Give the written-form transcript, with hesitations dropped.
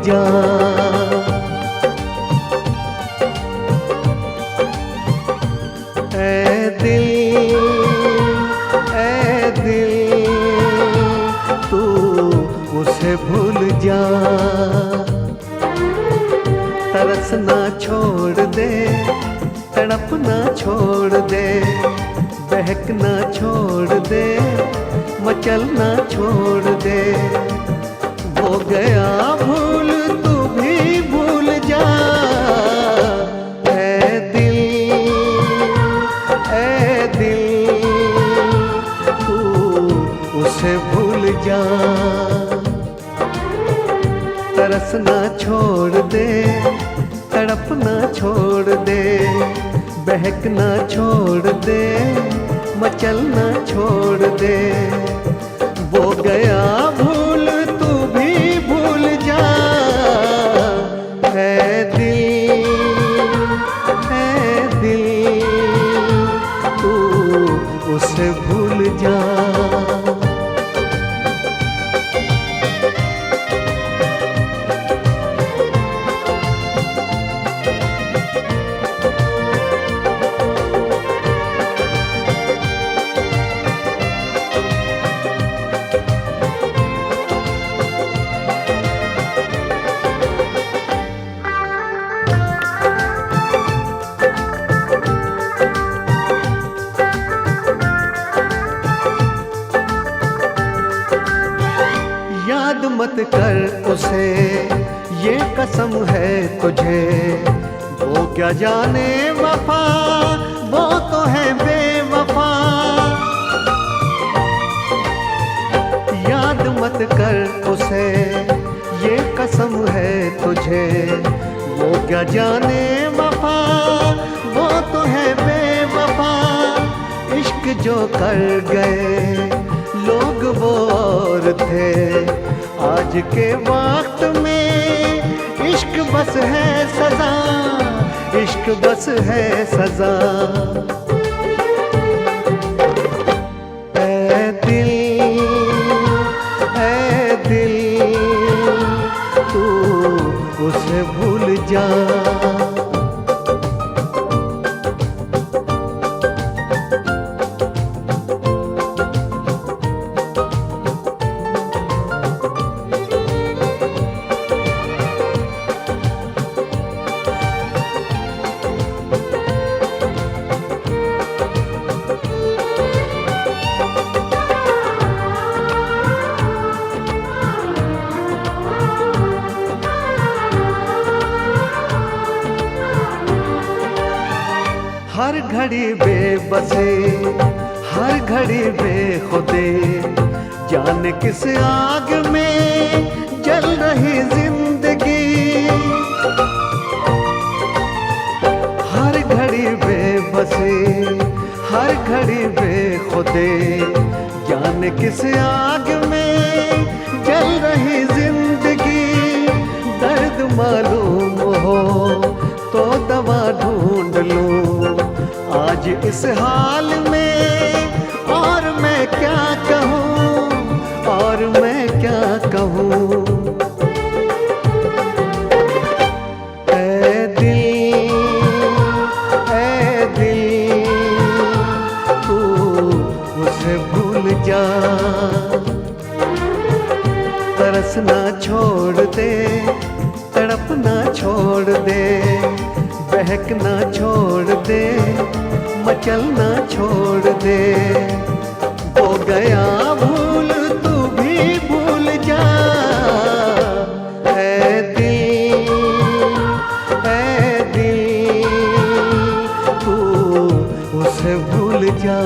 जा। ऐ दिल तू उसे भूल जा। तरसना छोड़ दे, तड़पना छोड़ दे, बहकना छोड़ दे, मचलना छोड़ दे। वो गया भूल तू भी भूल जा। ऐ दिल तू उसे भूल जा। तरसना छोड़ दे, तड़पना छोड़ दे, बहकना छोड़ दे, मचलना छोड़ दे। वो गया भूल तू भी भूल जा। ऐ दिल तू उसे भूल जा। याद मत कर उसे, ये कसम है तुझे। वो क्या जाने वफा, वो तो है बेवफा। याद मत कर उसे, ये कसम है तुझे। वो क्या जाने वफा, वो तो है बेवफा। इश्क जो कर गए लोग वो और थे। आज के वक्त में इश्क बस है सजा, इश्क बस है सजा। ऐ दिल तू उसे भूल जा। हर घड़ी बेबसे, हर घड़ी बेखुदे, जाने किस आग में जल रही जिंदगी। हर घड़ी बेबसे, हर घड़ी बेखुदे, जाने किस आग में जल रही जिंदगी। दर्द मालूम हो तो दवा ढूंढ लूं आज इस हाल में। और मैं क्या कहूँ, और मैं क्या कहूँ। ऐ दिल तू उसे भूल जा। तरसना छोड़ दे, तड़पना छोड़ दे, बहकना छोड़ दे, मचलना छोड़ दे। वो गया भूल तू भी भूल जा। ऐ दिल तू उसे भूल जा।